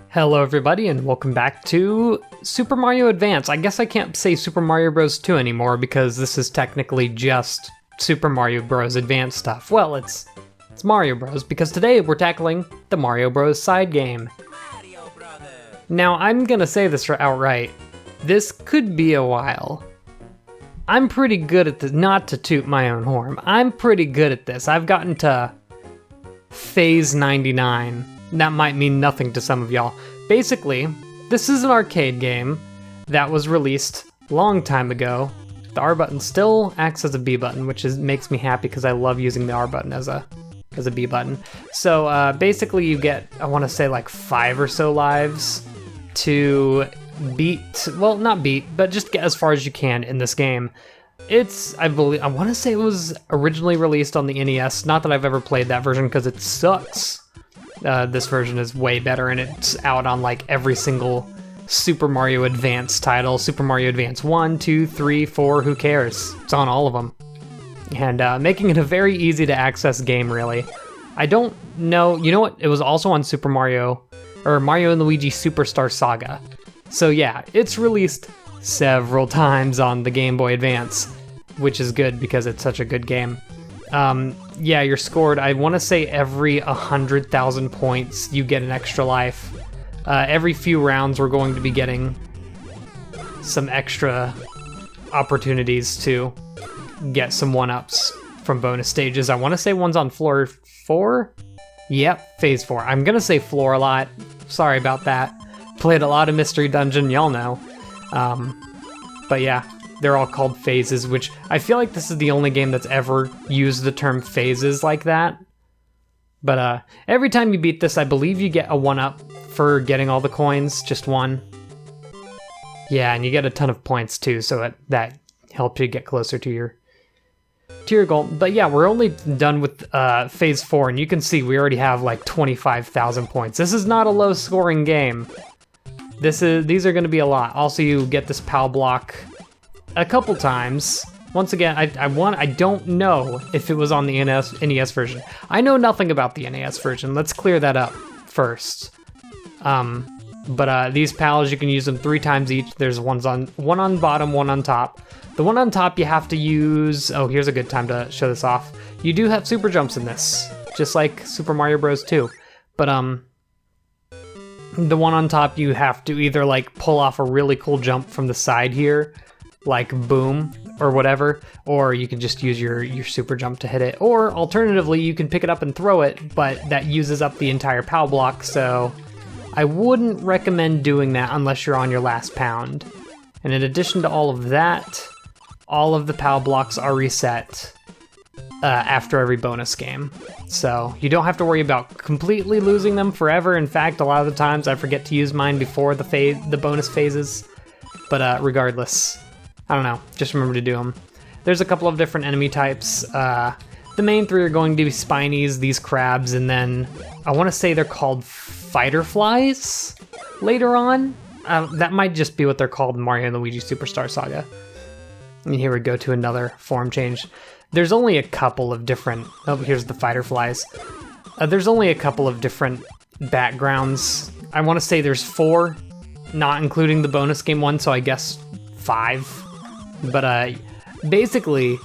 Hello everybody and welcome back to Super Mario Advance. I guess I can't say Super Mario Bros. 2 anymore because this is technically just Super Mario Bros. Advance stuff. Well, it's Mario Bros. Because today we're tackling the Mario Bros. Side game. Now, I'm gonna say this outright. This could be a while. I'm pretty good at this, not to toot my own horn. I'm pretty good at this. I've gotten to Phase 99. That might mean nothing to some of y'all. Basically, this is an arcade game that was released a long time ago. The R button still acts as a B button, which makes me happy because I love using the R button as a B button. So basically you get, I want to say like 5 or so lives to beat, well not beat, but just get as far as you can in this game. It's, I want to say it was originally released on the NES. Not that I've ever played that version because it sucks. This version is way better and it's out on like every single Super Mario Advance title. Super Mario Advance 1, 2, 3, 4, who cares? It's on all of them. And making it a very easy to access game, really. I don't know, you know what? It was also on Super Mario, or Mario and Luigi Superstar Saga. So yeah, it's released several times on the Game Boy Advance, which is good because it's such a good game. Yeah, you're scored, I want to say every 100,000 points you get an extra life. Every few rounds we're going to be getting some extra opportunities to get some 1-ups from bonus stages. I want to say one's on floor 4? Yep, phase 4. I'm going to say floor a lot. Sorry about that. Played a lot of Mystery Dungeon, y'all know. But yeah. They're all called phases, which I feel like this is the only game that's ever used the term phases like that. But every time you beat this, I believe you get a 1-up for getting all the coins, just one. Yeah, and you get a ton of points too, so that helps you get closer to your goal. But yeah, we're only done with phase 4, and you can see we already have like 25,000 points. This is not a low scoring game. These are going to be a lot. Also, you get this POW block a couple times. Once again, I don't know if it was on the NES version. I know nothing about the NES version. Let's clear that up first. But these pals, you can use them 3 times each. There's one on bottom, one on top. The one on top you have to use, oh, here's a good time to show this off. You do have super jumps in this, just like Super Mario Bros. 2. But the one on top you have to either like pull off a really cool jump from the side here, like boom or whatever, or you can just use your super jump to hit it, or alternatively you can pick it up and throw it, but that uses up the entire POW block, so I wouldn't recommend doing that unless you're on your last pound. And in addition to all of that, all of the POW blocks are reset after every bonus game, so you don't have to worry about completely losing them forever. In fact, a lot of the times I forget to use mine before the bonus phases, but regardless, I don't know, just remember to do them. There's a couple of different enemy types. The main 3 are going to be Spinies, these crabs, and then I want to say they're called fighter flies later on. That might just be what they're called in Mario and Luigi Superstar Saga. And here we go to another form change. There's only a couple of different, oh, here's the fighter flies. There's only a couple of different backgrounds. I want to say there's 4, not including the bonus game one, so I guess 5. But basically,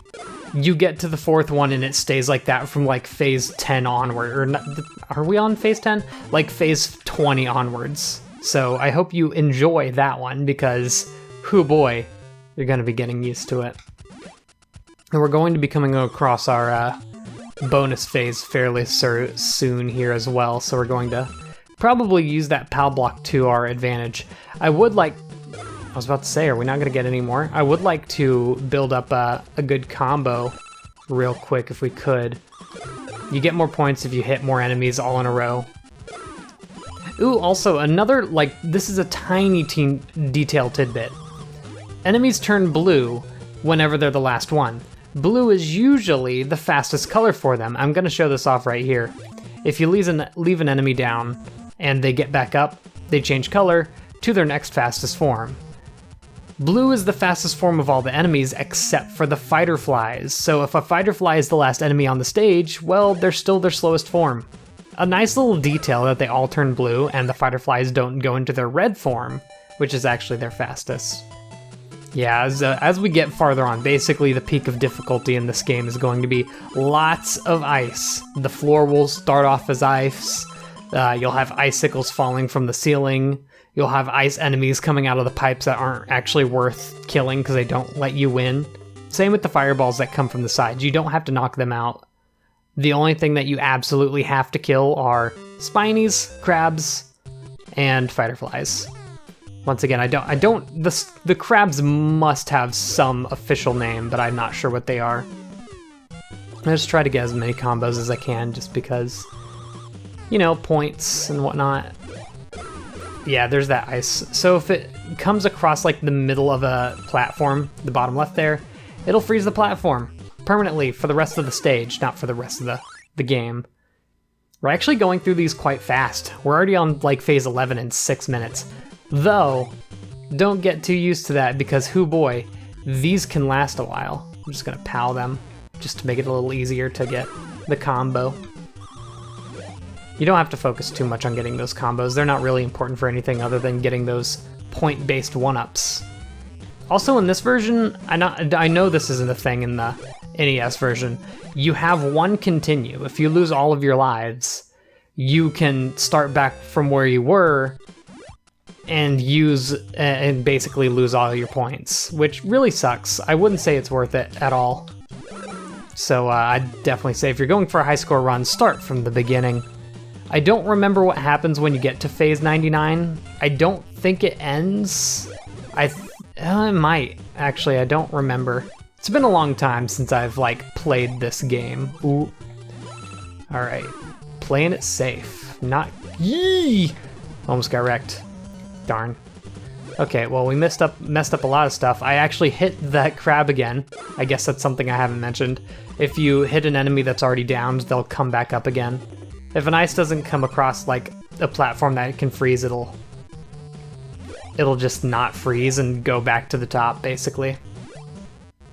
you get to the 4th one and it stays like that from like phase 10 onward. Or not, are we on phase 10? Like phase 20 onwards. So I hope you enjoy that one because, hoo boy, you're going to be getting used to it. And we're going to be coming across our bonus phase fairly soon here as well. So we're going to probably use that POW block to our advantage. I was about to say, are we not going to get any more? I would like to build up a good combo real quick if we could. You get more points if you hit more enemies all in a row. Ooh, also another, like, this is a tiny detail tidbit. Enemies turn blue whenever they're the last one. Blue is usually the fastest color for them. I'm going to show this off right here. If you leave an enemy down and they get back up, they change color to their next fastest form. Blue is the fastest form of all the enemies except for the fighter flies. So if a fighter fly is the last enemy on the stage, well, they're still their slowest form. a nice little detail that they all turn blue and the fighter flies don't go into their red form, which is actually their fastest. Yeah, as we get farther on, basically the peak of difficulty in this game is going to be lots of ice. The floor will start off as ice. You'll have icicles falling from the ceiling. You'll have ice enemies coming out of the pipes that aren't actually worth killing because they don't let you win. Same with the fireballs that come from the sides. You don't have to knock them out. The only thing that you absolutely have to kill are spinies, crabs, and fighter flies. Once again, the crabs must have some official name, but I'm not sure what they are. I just try to get as many combos as I can just because, you know, points and whatnot. Yeah, there's that ice. So if it comes across like the middle of a platform, the bottom left there, it'll freeze the platform permanently for the rest of the stage, not for the rest of the game. We're actually going through these quite fast. We're already on like phase 11 in 6 minutes. Though, don't get too used to that because, hoo boy, these can last a while. I'm just gonna POW them just to make it a little easier to get the combo. You don't have to focus too much on getting those combos. They're not really important for anything other than getting those point-based 1-ups. Also in this version, I know this isn't a thing in the NES version, you have one continue. If you lose all of your lives, you can start back from where you were and basically lose all your points, which really sucks. I wouldn't say it's worth it at all. So I'd definitely say if you're going for a high score run, start from the beginning. I don't remember what happens when you get to phase 99. I don't think it ends. It might, actually, I don't remember. It's been a long time since I've like played this game. Ooh. Alright, playing it safe. Not, yee! Almost got wrecked. Darn. Okay, well we messed up a lot of stuff. I actually hit that crab again. I guess that's something I haven't mentioned. If you hit an enemy that's already downed, they'll come back up again. If an ice doesn't come across like a platform that it can freeze, it'll just not freeze and go back to the top, basically.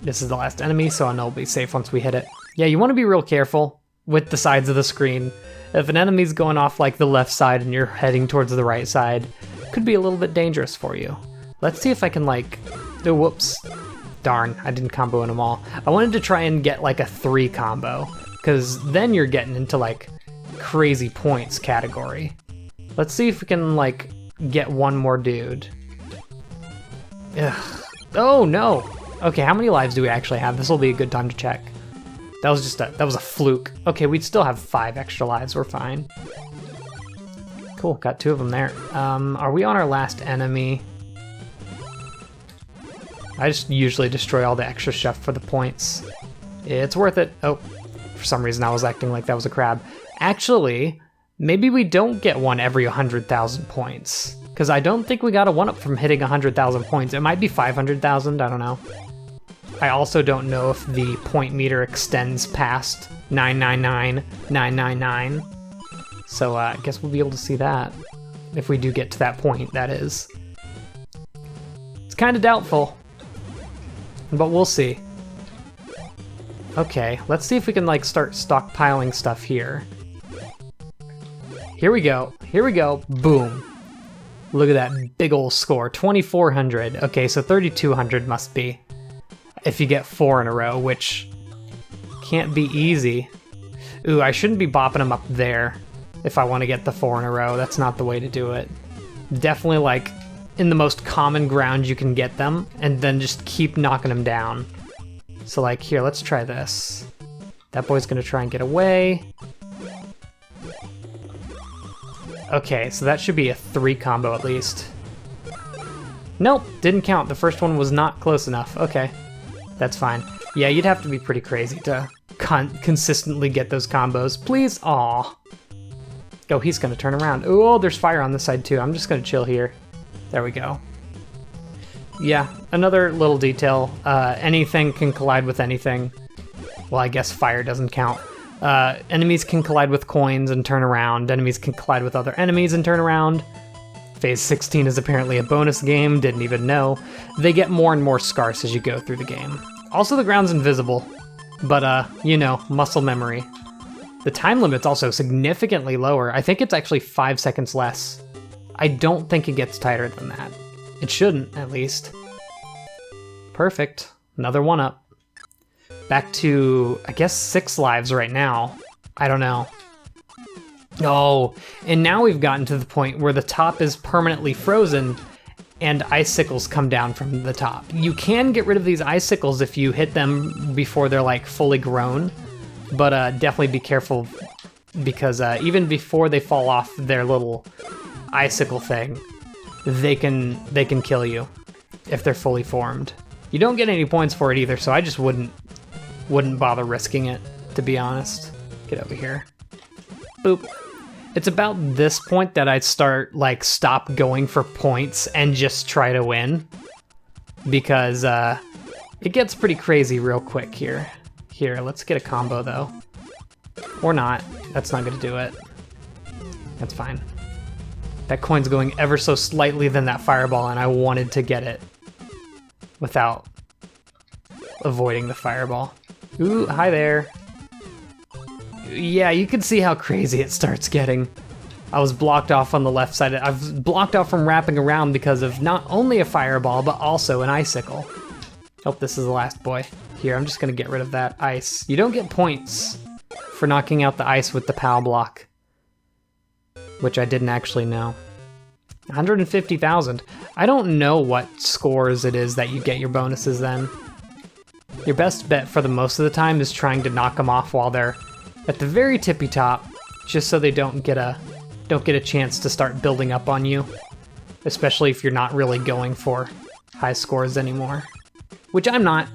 This is the last enemy, so I know we'll be safe once we hit it. Yeah, you want to be real careful with the sides of the screen. If an enemy's going off like the left side and you're heading towards the right side, could be a little bit dangerous for you. Let's see if I can like, oh, whoops. Darn, I didn't combo in them all. I wanted to try and get like a 3 combo, because then you're getting into like crazy points category. Let's see if we can like get one more dude. Ugh. Oh no! Okay, how many lives do we actually have? This will be a good time to check. That was a fluke. Okay, we'd still have 5 extra lives, we're fine. Cool, got 2 of them there. Are we on our last enemy? I just usually destroy all the extra stuff for the points. It's worth it. Oh, for some reason I was acting like that was a crab. Actually, maybe we don't get one every 100,000 points. Because I don't think we got a 1-up from hitting 100,000 points. It might be 500,000, I don't know. I also don't know if the point meter extends past 999,999. So I guess we'll be able to see that. If we do get to that point, that is. It's kind of doubtful. But we'll see. Okay, let's see if we can like start stockpiling stuff here. Here we go. Here we go. Boom. Look at that big ol' score. 2,400. Okay, so 3,200 must be. If you get 4 in a row, which can't be easy. Ooh, I shouldn't be bopping them up there if I want to get the 4 in a row. That's not the way to do it. Definitely like in the most common ground you can get them, and then just keep knocking them down. So like here, let's try this. That boy's gonna try and get away. Okay, so that should be a 3 combo at least. Nope, didn't count. The first one was not close enough. Okay, that's fine. Yeah, you'd have to be pretty crazy to consistently get those combos. Please, aw. Oh, he's gonna turn around. Oh, there's fire on this side too. I'm just gonna chill here. There we go. Yeah, another little detail. Anything can collide with anything. Well, I guess fire doesn't count. Enemies can collide with coins and turn around. Enemies can collide with other enemies and turn around. Phase 16 is apparently a bonus game, didn't even know. They get more and more scarce as you go through the game. Also, the ground's invisible, but you know, muscle memory. The time limit's also significantly lower. I think it's actually 5 seconds less. I don't think it gets tighter than that. It shouldn't, at least. Perfect. Another one up. Back to, I guess, 6 lives right now. I don't know. Oh, and now we've gotten to the point where the top is permanently frozen and icicles come down from the top. You can get rid of these icicles if you hit them before they're like fully grown, but definitely be careful because even before they fall off their little icicle thing, they can kill you if they're fully formed. You don't get any points for it either, so I just wouldn't bother risking it, to be honest. Get over here. Boop. It's about this point that I'd stop going for points and just try to win. Because it gets pretty crazy real quick here. Here, let's get a combo though. Or not. That's not gonna do it. That's fine. That coin's going ever so slightly than that fireball, and I wanted to get it without avoiding the fireball. Ooh, hi there. Yeah, you can see how crazy it starts getting. I was blocked off on the left side. I've blocked off from wrapping around because of not only a fireball, but also an icicle. Oh, this is the last boy. Here, I'm just gonna get rid of that ice. You don't get points for knocking out the ice with the POW block, which I didn't actually know. 150,000. I don't know what scores it is that you get your bonuses then. Your best bet for the most of the time is trying to knock them off while they're at the very tippy top, just so they don't get a chance to start building up on you, especially if you're not really going for high scores anymore, which I'm not.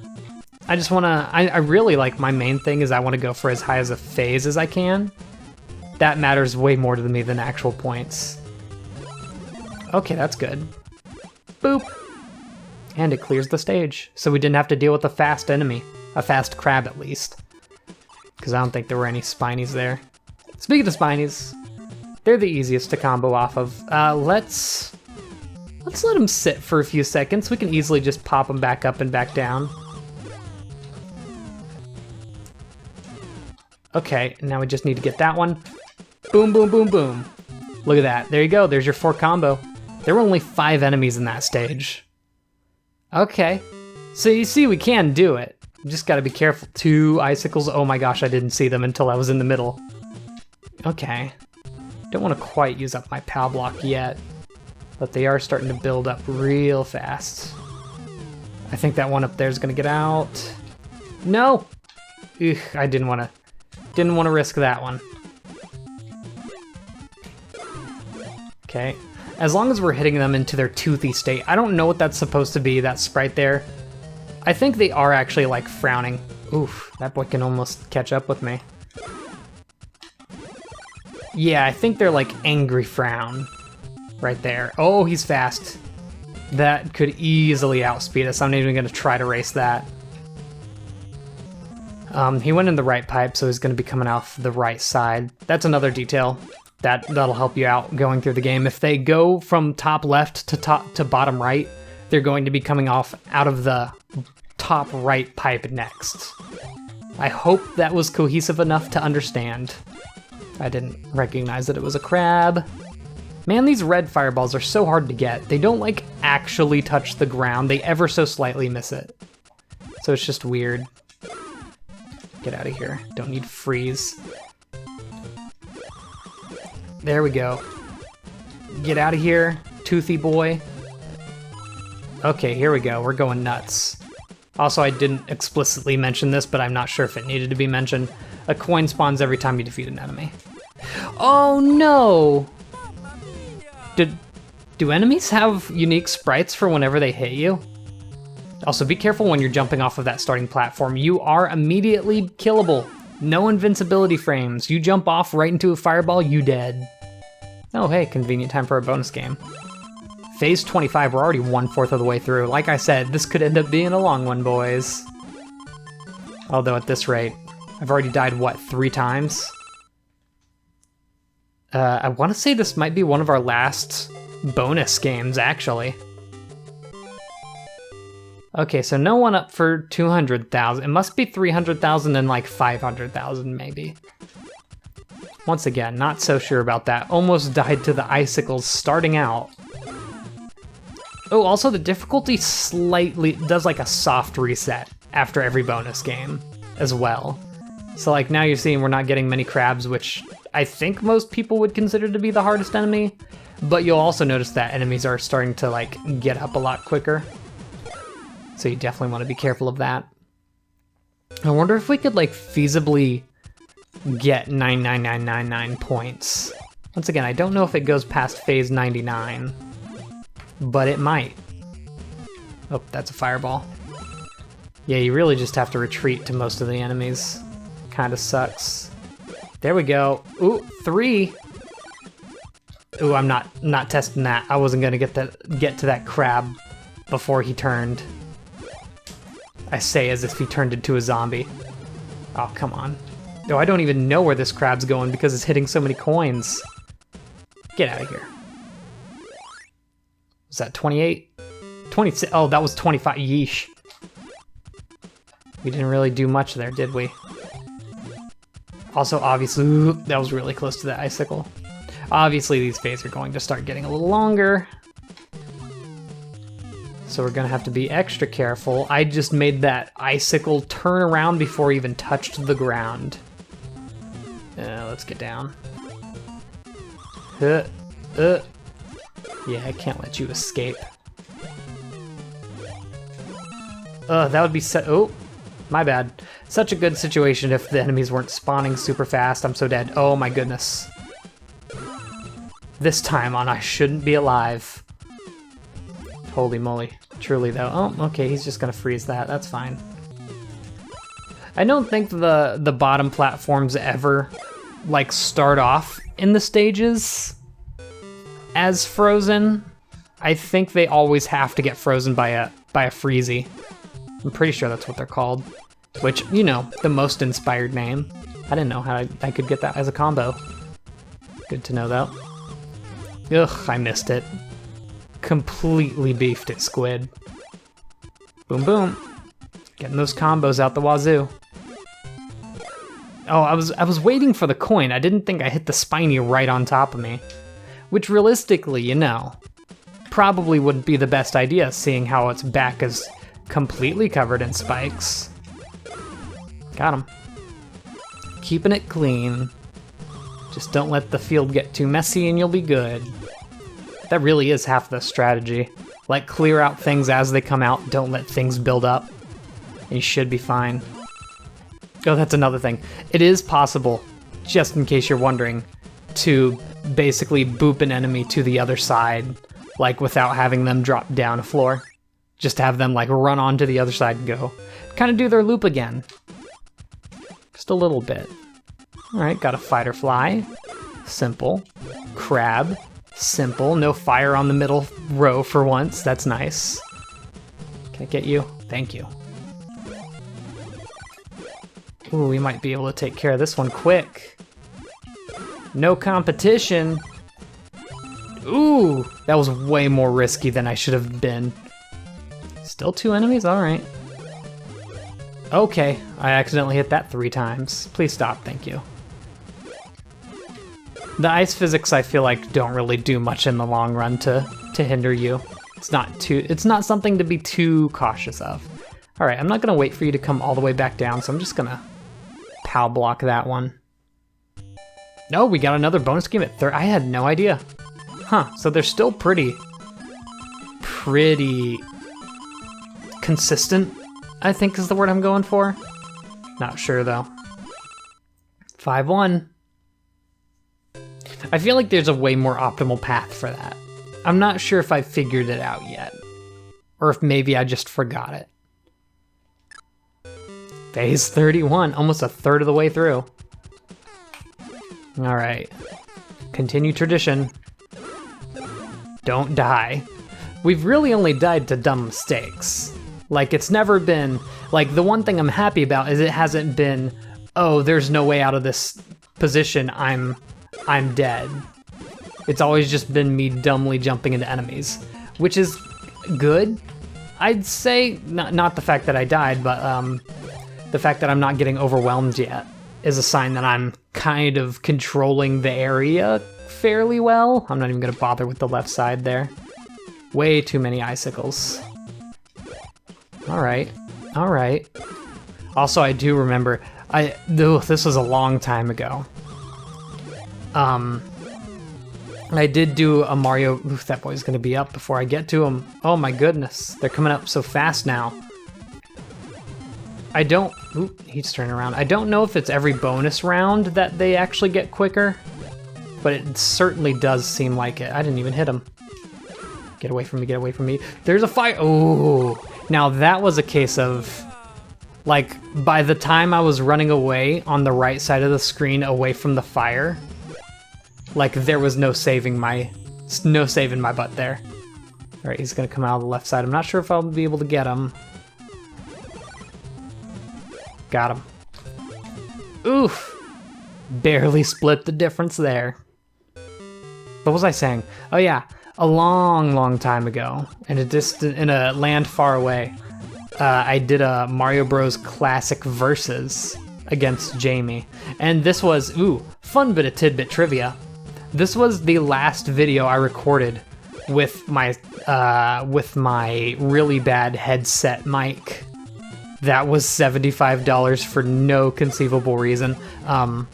I just wanna, I really like, my main thing is I wanna go for as high as a phase as I can. That matters way more to me than actual points. Okay, that's good. Boop. And it clears the stage, so we didn't have to deal with a fast enemy. A fast crab, at least. Because I don't think there were any spinies there. Speaking of spinies, they're the easiest to combo off of. Let's let them sit for a few seconds. We can easily just pop them back up and back down. Okay, now we just need to get that one. Boom, boom, boom, boom. Look at that. There you go. There's your 4 combo. There were only 5 enemies in that stage. Okay. So you see, we can do it. Just gotta be careful. 2 icicles. Oh my gosh, I didn't see them until I was in the middle. Okay. Don't want to quite use up my POW block yet, but they are starting to build up real fast. I think that one up there is gonna get out. No! Ugh, I didn't want to risk that one. Okay. As long as we're hitting them into their toothy state. I don't know what that's supposed to be, that sprite there. I think they are actually like frowning. Oof, that boy can almost catch up with me. Yeah, I think they're like angry frown right there. Oh, he's fast. That could easily outspeed us. I'm not even gonna try to race that. He went in the right pipe, so he's gonna be coming off the right side. That's another detail that'll help you out going through the game. If they go from top left to bottom right, they're going to be coming off out of the top right pipe next. I hope that was cohesive enough to understand. I didn't recognize that it was a crab. Man, these red fireballs are so hard to get. They don't like actually touch the ground. They ever so slightly miss it. So it's just weird. Get out of here. Don't need freeze. There we go. Get out of here, toothy boy. Okay, here we go. We're going nuts. Also, I didn't explicitly mention this, but I'm not sure if it needed to be mentioned. A coin spawns every time you defeat an enemy. Oh no! Do enemies have unique sprites for whenever they hit you? Also, be careful when you're jumping off of that starting platform. You are immediately killable. No invincibility frames. You jump off right into a fireball, you dead. Oh, hey, convenient time for a bonus game. Phase 25, we're already 1/4 of the way through. Like I said, this could end up being a long one, boys. Although at this rate, I've already died, what, 3 times? I want to say this might be one of our last bonus games, actually. Okay, so no one up for 200,000. It must be 300,000 and like 500,000, maybe. Once again, not so sure about that. Almost died to the icicles starting out. Oh, also the difficulty slightly does like a soft reset after every bonus game as well. So like now you're seeing we're not getting many crabs, which I think most people would consider to be the hardest enemy. But you'll also notice that enemies are starting to like get up a lot quicker. So you definitely want to be careful of that. I wonder if we could like feasibly get 99999 points. Once again, I don't know if it goes past phase 99, but it might. Oh, that's a fireball. Yeah, you really just have to retreat to most of the enemies. Kind of sucks. There we go. Ooh, 3. Ooh, I'm not testing that. I wasn't gonna get to that crab before he turned. I say as if he turned into a zombie. Oh, come on. Oh, I don't even know where this crab's going because it's hitting so many coins. Get out of here. Was that 28? 26. Oh, that was 25. Yeesh. We didn't really do much there, did we? Also, obviously, ooh, that was really close to that icicle. Obviously, these phases are going to start getting a little longer. So we're gonna have to be extra careful. I just made that icicle turn around before it even touched the ground. Let's get down. Yeah, I can't let you escape. That would be oh, my bad. Such a good situation if the enemies weren't spawning super fast. I'm so dead. Oh my goodness. This time on I shouldn't be alive. Holy moly. Truly though. Oh, okay, he's just gonna freeze that. That's fine. I don't think the bottom platforms ever like start off in the stages as frozen. I think they always have to get frozen by a freezy. I'm pretty sure that's what they're called. Which, you know, the most inspired name. I didn't know how I could get that as a combo. Good to know though. Ugh, I missed it. Completely beefed it, Squid. Boom, boom. Getting those combos out the wazoo. Oh, I was waiting for the coin. I didn't think I hit the spiny right on top of me. Which realistically, you know, probably wouldn't be the best idea, seeing how its back is completely covered in spikes. Got him. Keeping it clean. Just don't let the field get too messy and you'll be good. That really is half the strategy. Like, clear out things as they come out, don't let things build up. And you should be fine. Oh, that's another thing. It is possible, just in case you're wondering, to basically boop an enemy to the other side, like without having them drop down a floor. Just have them like run onto the other side and go. Kind of do their loop again. Just a little bit. Alright, got a fighter fly. Simple. Crab. Simple. No fire on the middle row for once. That's nice. Can I get you? Thank you. Ooh, we might be able to take care of this one quick. No competition. Ooh, that was way more risky than I should have been. Still 2 enemies? Alright. Okay, I accidentally hit that 3 times. Please stop, thank you. The ice physics, I feel like, don't really do much in the long run to hinder you. It's not something to be too cautious of. Alright, I'm not gonna wait for you to come all the way back down, so I'm just gonna POW block that one. No, we got another bonus game at 3rd. I had no idea. Huh, so they're still pretty consistent, I think is the word I'm going for. Not sure though. 5-1. I feel like there's a way more optimal path for that. I'm not sure if I figured it out yet. Or if maybe I just forgot it. Phase 31, almost a third of the way through. Alright. Continue tradition. Don't die. We've really only died to dumb mistakes. Like, it's never been... Like, the one thing I'm happy about is it hasn't been, oh, there's no way out of this position, I'm dead. It's always just been me dumbly jumping into enemies, which is good. I'd say, not the fact that I died, but the fact that I'm not getting overwhelmed yet is a sign that I'm kind of controlling the area fairly well. I'm not even gonna bother with the left side there. Way too many icicles. All right, all right. Also, I do remember, this was a long time ago. I did do a Mario, oof, that boy's gonna be up before I get to him. Oh my goodness, they're coming up so fast now. I don't, oop, he's turning around. I don't know if it's every bonus round that they actually get quicker, but it certainly does seem like it. I didn't even hit him. Get away from me, get away from me. There's a fire, oh. Now that was a case of, like, by the time I was running away on the right side of the screen away from the fire, like, there was no saving my butt there. All right, he's gonna come out of the left side. I'm not sure if I'll be able to get him. Got him. Oof! Barely split the difference there. What was I saying? Oh yeah, a long, long time ago, in a land far away, I did a Mario Bros. Classic Versus against Jamie. And this was, ooh, fun bit of tidbit trivia. This was the last video I recorded with my really bad headset mic. That was $75 for no conceivable reason. Other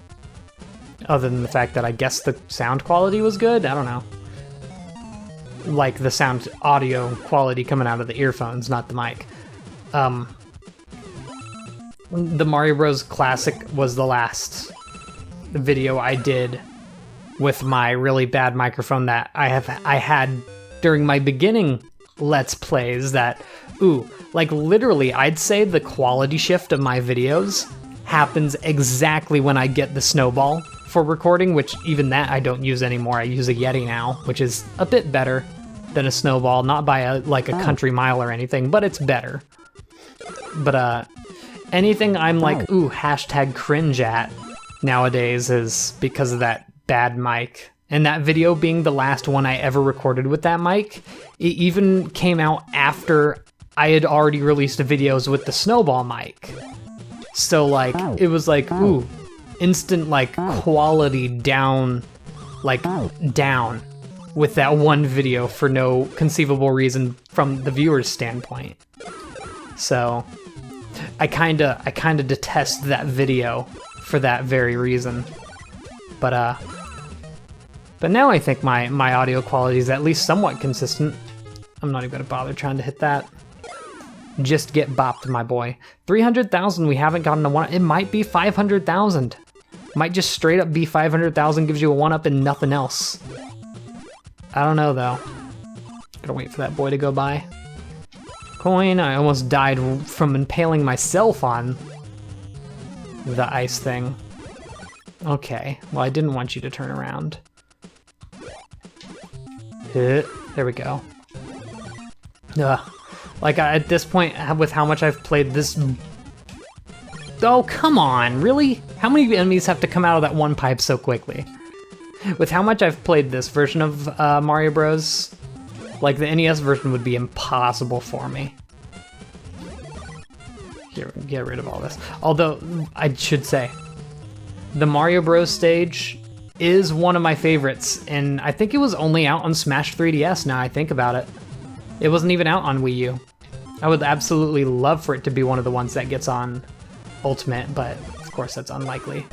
than the fact that I guess the sound quality was good, I don't know. Like the sound audio quality coming out of the earphones, not the mic. The Mario Bros. Classic was the last video I did with my really bad microphone that I had during my beginning Let's Plays that, ooh, like literally I'd say the quality shift of my videos happens exactly when I get the snowball for recording, which even that I don't use anymore. I use a Yeti now, which is a bit better than a snowball, not by a country mile or anything, but it's better. But anything I'm like, ooh, hashtag cringe at nowadays is because of that bad mic. And that video being the last one I ever recorded with that mic, it even came out after I had already released videos with the snowball mic. So like, it was like, ooh, instant like quality down, like down with that one video for no conceivable reason from the viewer's standpoint. So I kinda detest that video for that very reason. But now I think my audio quality is at least somewhat consistent. I'm not even gonna bother trying to hit that. Just get bopped, my boy. 300,000, we haven't gotten a one. It might be 500,000. Might just straight up be 500,000, gives you a one-up and nothing else. I don't know though. Gotta wait for that boy to go by. Coin, I almost died from impaling myself on the ice thing. Okay, well I didn't want you to turn around. There we go. Ugh. Like at this point, with how much I've played this... Oh, come on, really? How many enemies have to come out of that one pipe so quickly? With how much I've played this version of Mario Bros, like the NES version would be impossible for me. Here, get rid of all this. Although, I should say, the Mario Bros stage is one of my favorites, and I think it was only out on Smash 3DS now I think about it. It wasn't even out on Wii U. I would absolutely love for it to be one of the ones that gets on Ultimate, but of course that's unlikely.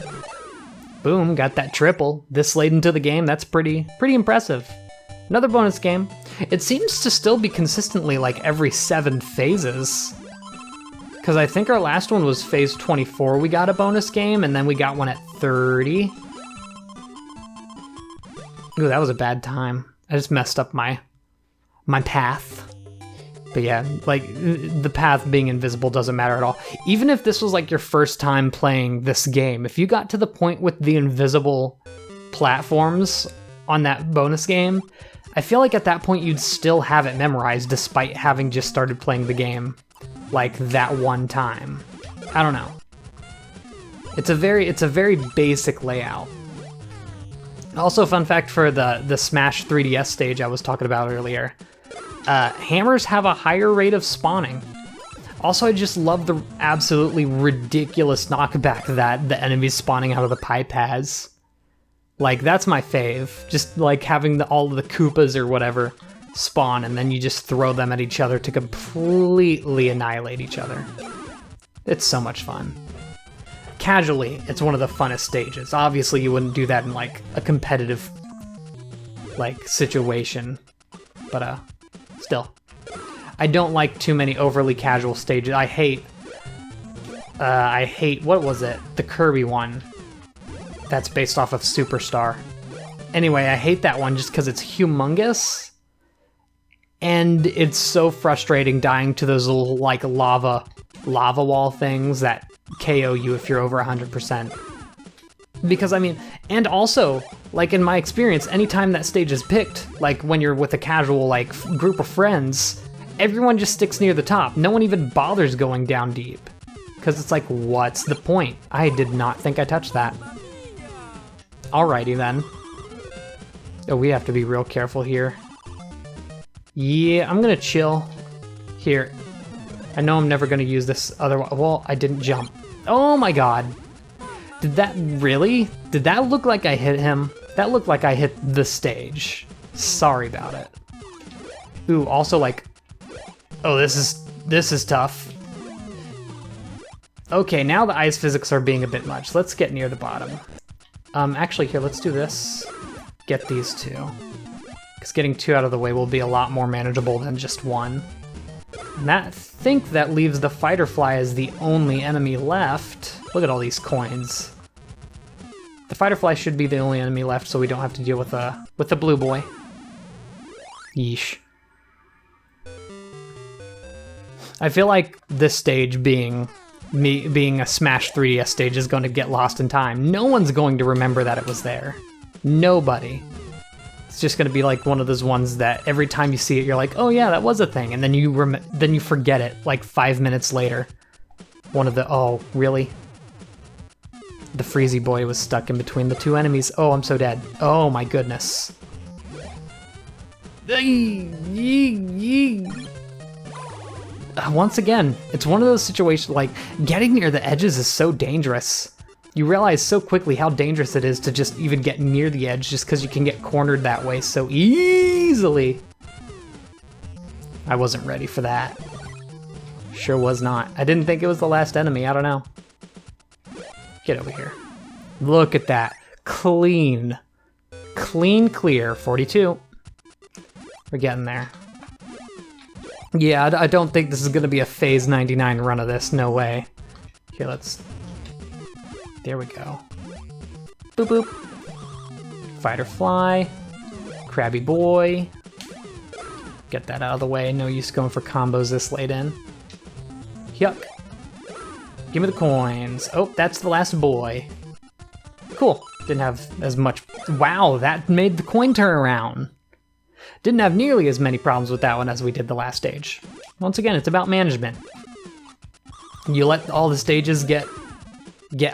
Boom, got that triple. This late into the game, that's pretty impressive. Another bonus game. It seems to still be consistently like every 7 phases. Because I think our last one was phase 24, we got a bonus game, and then we got one at 30. Ooh, that was a bad time. I just messed up my path. But yeah, like, the path being invisible doesn't matter at all. Even if this was like your first time playing this game, if you got to the point with the invisible platforms on that bonus game, I feel like at that point you'd still have it memorized despite having just started playing the game like that one time. I don't know. It's a very basic layout. Also, fun fact for the Smash 3DS stage I was talking about earlier. Hammers have a higher rate of spawning. Also, I just love the absolutely ridiculous knockback that the enemies spawning out of the pipe has. Like, that's my fave. Just like having all of the Koopas or whatever spawn, and then you just throw them at each other to completely annihilate each other. It's so much fun. Casually, it's one of the funnest stages. Obviously, you wouldn't do that in like a competitive like situation, but still. I don't like too many overly casual stages. I hate, what was it? The Kirby one. That's based off of Superstar. Anyway, I hate that one just because it's humongous. And it's so frustrating dying to those little, like, lava wall things that KO you if you're over 100%. Because, I mean, and also, like, in my experience, anytime that stage is picked, like, when you're with a casual, like, group of friends, everyone just sticks near the top. No one even bothers going down deep. Because it's like, what's the point? I did not think I touched that. Alrighty then. Oh, we have to be real careful here. Yeah, I'm gonna chill. Here. I know I'm never gonna use this other. Well, I didn't jump. Oh my god. Did that really? Did that look like I hit him? That looked like I hit the stage. Sorry about it. Ooh, also like... Oh, this is tough. Okay, now the ice physics are being a bit much. Let's get near the bottom. Actually, here, let's do this. Get these two. Because getting two out of the way will be a lot more manageable than just one. And I think that leaves the fighter fly as the only enemy left. Look at all these coins. The fighter fly should be the only enemy left, so we don't have to deal with the blue boy. Yeesh. I feel like this stage being a Smash 3DS stage is going to get lost in time. No one's going to remember that it was there. Nobody. It's just going to be like one of those ones that every time you see it, you're like, oh yeah, that was a thing. And then you forget it like 5 minutes later. One of the, oh, really? The Freezy boy was stuck in between the two enemies. Oh, I'm so dead. Oh my goodness. Once again, it's one of those situations, like, getting near the edges is so dangerous. You realize so quickly how dangerous it is to just even get near the edge just because you can get cornered that way so easily. I wasn't ready for that. Sure was not. I didn't think it was the last enemy, I don't know. Get over here. Look at that. Clean. Clean clear. 42. We're getting there. Yeah, I don't think this is going to be a Phase 99 run of this. No way. Here, let's... There we go. Boop, boop. Fighter fly. Crabby boy. Get that out of the way. No use going for combos this late in. Yuck. Give me the coins. Oh, that's the last boy. Cool. Didn't have as much... Wow, that made the coin turn around. Didn't have nearly as many problems with that one as we did the last stage. Once again, it's about management. You let all the stages get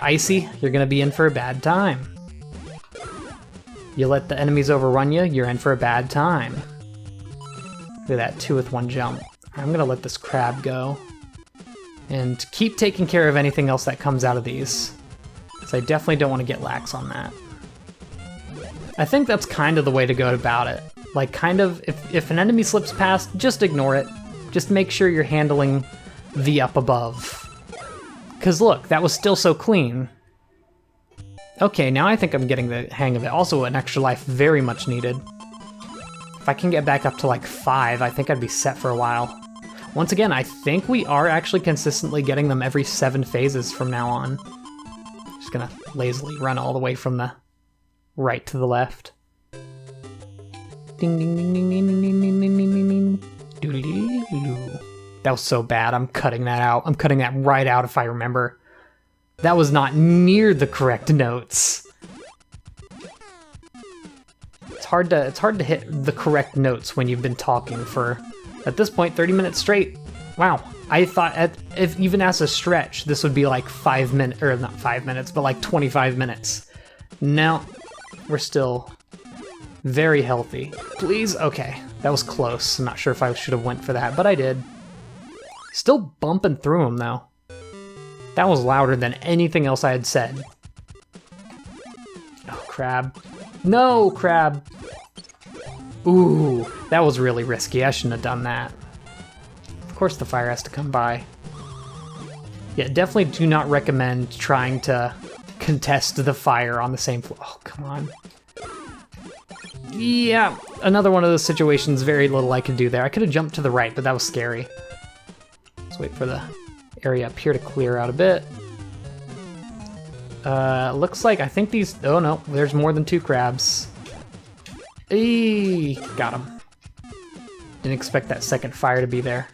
icy, you're gonna be in for a bad time. You let the enemies overrun you, you're in for a bad time. Look at that, 2 with 1 jump. I'm gonna let this crab go. And keep taking care of anything else that comes out of these. Because I definitely don't want to get lax on that. I think that's kind of the way to go about it. Like, kind of, if an enemy slips past, just ignore it. Just make sure you're handling the up above. Because look, that was still so clean. Okay, now I think I'm getting the hang of it. Also, an extra life very much needed. If I can get back up to like 5, I think I'd be set for a while. Once again, I think we are actually consistently getting them every 7 phases from now on. Just gonna lazily run all the way from the right to the left. Ding ding ding ding ding ding ding ding ding ding ding. That was so bad. I'm cutting that out. I'm cutting that right out if I remember. That was not near the correct notes. It's hard to hit the correct notes when you've been talking for, at this point, 30 minutes straight. Wow. I thought if even as a stretch, this would be like 5 minutes, or not 5 minutes, but like 25 minutes. No, we're still very healthy. Please? Okay, that was close. I'm not sure if I should have went for that, but I did. Still bumping through them, though. That was louder than anything else I had said. Oh, crab. No, crab! Ooh, that was really risky. I shouldn't have done that. Of course the fire has to come by. Yeah, definitely do not recommend trying to contest the fire on the same floor. Oh, come on. Yeah, another one of those situations, very little I could do there. I could have jumped to the right, but that was scary. Let's wait for the area up here to clear out a bit. Looks like, I think these, oh no, there's more than 2 crabs. Eee, got him. Didn't expect that second fire to be there.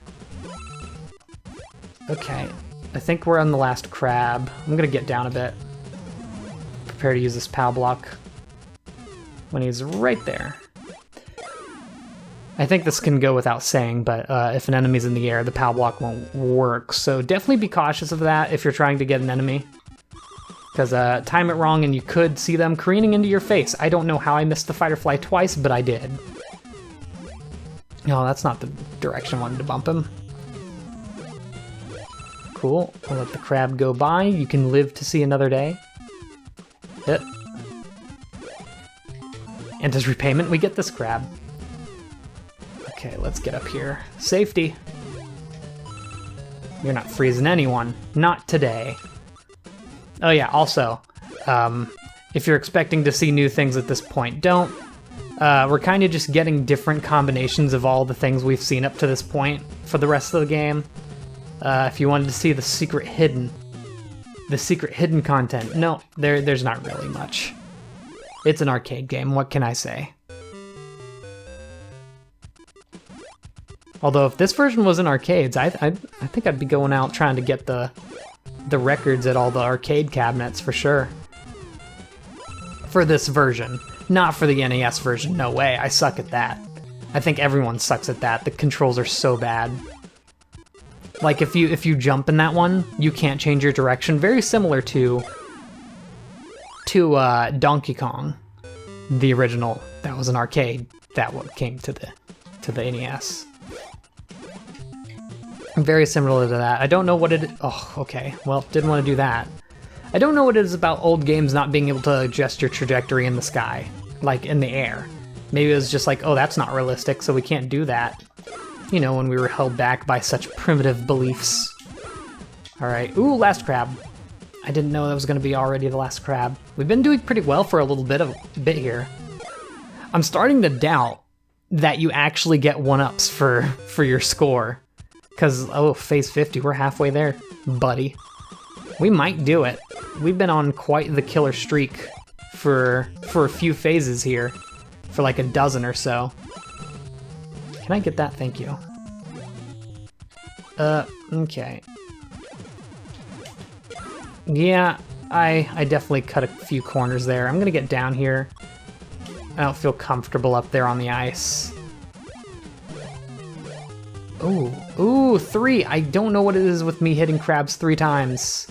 Okay, I think we're on the last crab. I'm gonna get down a bit. Prepare to use this POW block when he's right there. I think this can go without saying, but if an enemy's in the air, the POW block won't work. So definitely be cautious of that if you're trying to get an enemy. Because time it wrong and you could see them careening into your face. I don't know how I missed the fight or fly twice, but I did. No, that's not the direction I wanted to bump him. Cool. I'll let the crab go by. You can live to see another day. Hit. And as repayment, we get this crab. Okay, let's get up here. Safety. You're not freezing anyone. Not today. Oh yeah, also, if you're expecting to see new things at this point, don't. We're kind of just getting different combinations of all the things we've seen up to this point for the rest of the game. If you wanted to see the secret hidden content, no, there's not really much. It's an arcade game, what can I say? Although if this version was in arcades, I think I'd be going out trying to get the records at all the arcade cabinets for sure. For this version. Not for the NES version, no way, I suck at that. I think everyone sucks at that, the controls are so bad. Like if you jump in that one, you can't change your direction, very similar to Donkey Kong, the original. That was an arcade, that one came to the NES. Very similar to that. I don't know what it is. Oh, okay. Well, didn't want to do that. I don't know what it is about old games not being able to adjust your trajectory in the sky, like in the air. Maybe it was just like, oh, that's not realistic, so we can't do that. You know, when we were held back by such primitive beliefs. Alright. Ooh, last crab. I didn't know that was going to be already the last crab. We've been doing pretty well for a little bit here. I'm starting to doubt that you actually get 1-ups for your score. Because, oh, phase 50, we're halfway there, buddy. We might do it. We've been on quite the killer streak for a few phases here. For like a dozen or so. Can I get that? Thank you. Okay. Yeah, I definitely cut a few corners there. I'm gonna get down here. I don't feel comfortable up there on the ice. Ooh, 3! I don't know what it is with me hitting crabs 3 times.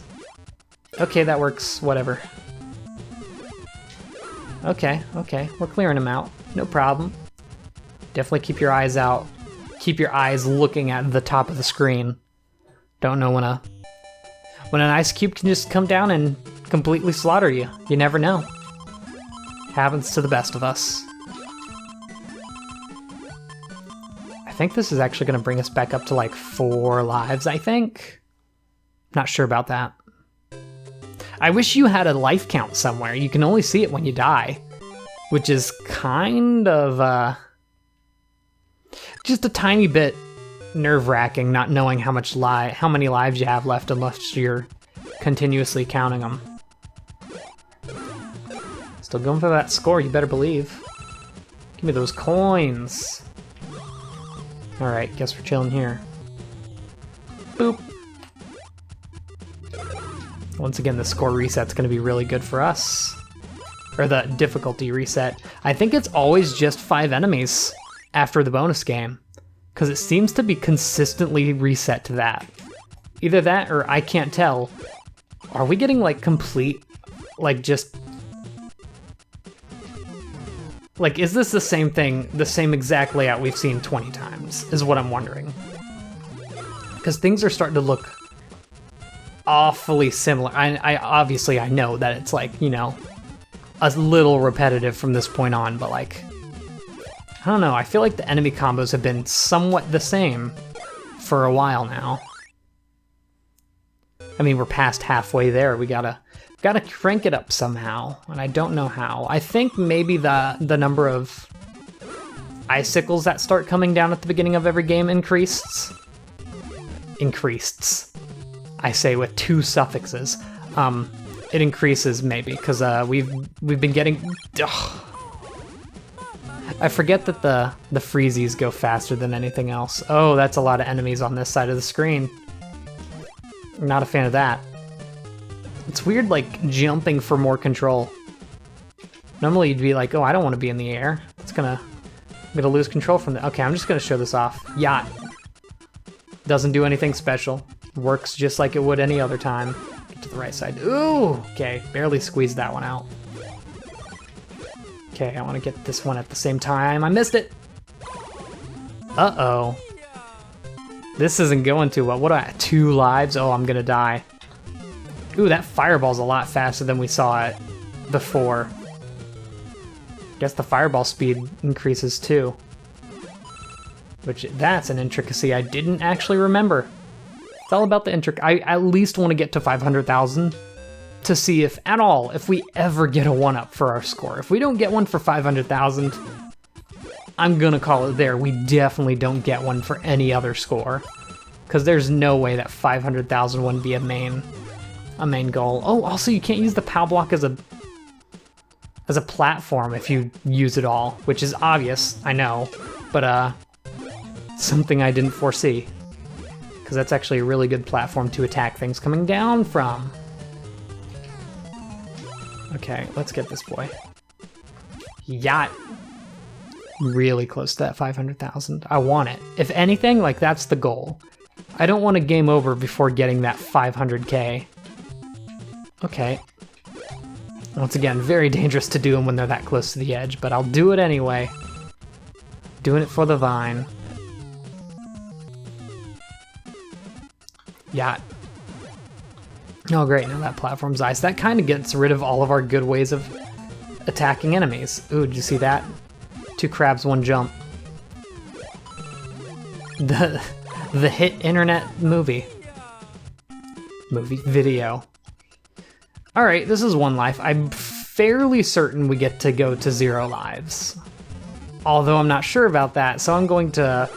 Okay, that works. Whatever. Okay, we're clearing them out. No problem. Definitely keep your eyes out. Keep your eyes looking at the top of the screen. Don't know when an ice cube can just come down and completely slaughter you. You never know. Happens to the best of us. I think this is actually going to bring us back up to like 4 lives, I think. Not sure about that. I wish you had a life count somewhere. You can only see it when you die. Which is kind of, just a tiny bit nerve-wracking, not knowing how many lives you have left unless you're continuously counting them. Still going for that score, you better believe. Give me those coins. Alright, guess we're chilling here. Boop. Once again, the score reset's going to be really good for us. Or the difficulty reset. I think it's always just 5 enemies after the bonus game. Because it seems to be consistently reset to that. Either that or I can't tell. Are we getting like complete, like just... Like, is this the same thing, the same exact layout we've seen 20 times, is what I'm wondering. because things are starting to look awfully similar. I obviously I know that it's like, you know, a little repetitive from this point on, but like, I don't know, I feel like the enemy combos have been somewhat the same for a while now. I mean, we're past halfway there. We gotta crank it up somehow, and I don't know how. I think maybe the number of icicles that start coming down at the beginning of every game increased. I say with two suffixes. It increases maybe because we've been getting. Ugh. I forget that the freezies go faster than anything else. Oh, that's a lot of enemies on this side of the screen. I'm not a fan of that. It's weird, like, jumping for more control. Normally you'd be like, oh, I don't want to be in the air. I'm gonna lose control from the. Okay, I'm just gonna show this off. Yacht. Doesn't do anything special. Works just like it would any other time. Get to the right side. Ooh! Okay, barely squeezed that one out. Okay, I want to get this one at the same time. I missed it! Uh-oh. This isn't going too well. What do I have? 2 lives? Oh, I'm gonna die. Ooh, that fireball's a lot faster than we saw it before. Guess the fireball speed increases too. Which, that's an intricacy I didn't actually remember. It's all about the I at least want to get to 500,000 to see if, at all, if we ever get a 1-up for our score. If we don't get one for 500,000, I'm gonna call it there. We definitely don't get one for any other score. Because there's no way that 500,000 wouldn't be a main goal. Oh, also you can't use the POW block as a platform if you use it all, which is obvious, I know, but something I didn't foresee. Because that's actually a really good platform to attack things coming down from. Okay, let's get this boy. Yacht. Really close to that 500,000. I want it. If anything, like, that's the goal. I don't want a game over before getting that 500k. Okay. Once again, very dangerous to do them when they're that close to the edge, but I'll do it anyway. Doing it for the vine. Yacht. Oh great, now that platform's ice. That kind of gets rid of all of our good ways of attacking enemies. Ooh, did you see that? 2 crabs, 1 jump. The hit internet video. Alright, this is 1 life. I'm fairly certain we get to go to 0 lives. Although I'm not sure about that, so I'm going to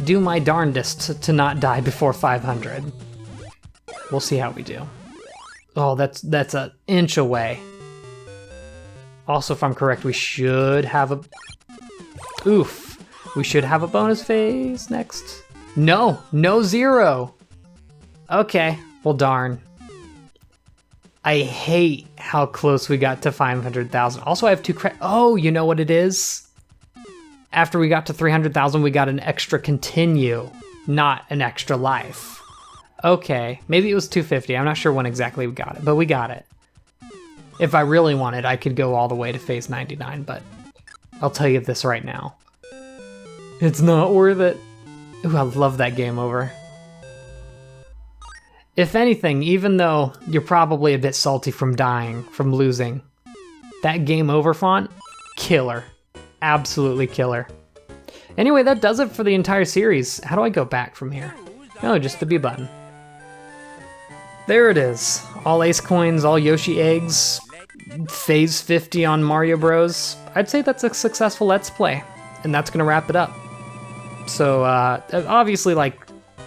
do my darndest to not die before 500. We'll see how we do. Oh, that's an inch away. Also, if I'm correct, we should have a... Oof. We should have a bonus phase next. No, no 0. Okay, well darn. I hate how close we got to 500,000. Also, I have 2 Oh, you know what it is? After we got to 300,000, we got an extra continue, not an extra life. Okay, maybe it was 250. I'm not sure when exactly we got it, but we got it. If I really wanted, I could go all the way to phase 99, but I'll tell you this right now. It's not worth it. Ooh, I love that game over. If anything, even though you're probably a bit salty from dying, from losing, that game over font, killer. Absolutely killer. Anyway, that does it for the entire series. How do I go back from here? Oh, just the B button. There it is. All ace coins, all Yoshi eggs, phase 50 on Mario Bros. I'd say that's a successful Let's Play, and that's gonna wrap it up. So, obviously, like,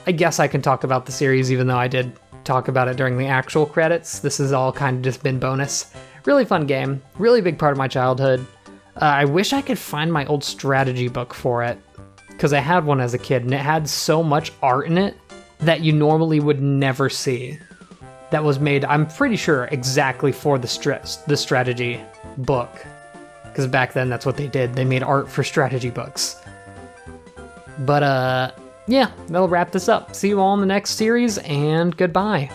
I guess I can talk about the series even though I did talk about it during the actual credits. This has all kind of just been bonus. Really fun game. Really big part of my childhood. I wish I could find my old strategy book for it, because I had one as a kid, and it had so much art in it that you normally would never see. That was made, I'm pretty sure, exactly for the strategy book. Because back then, that's what they did. They made art for strategy books. But, yeah, that'll wrap this up. See you all in the next series, and goodbye.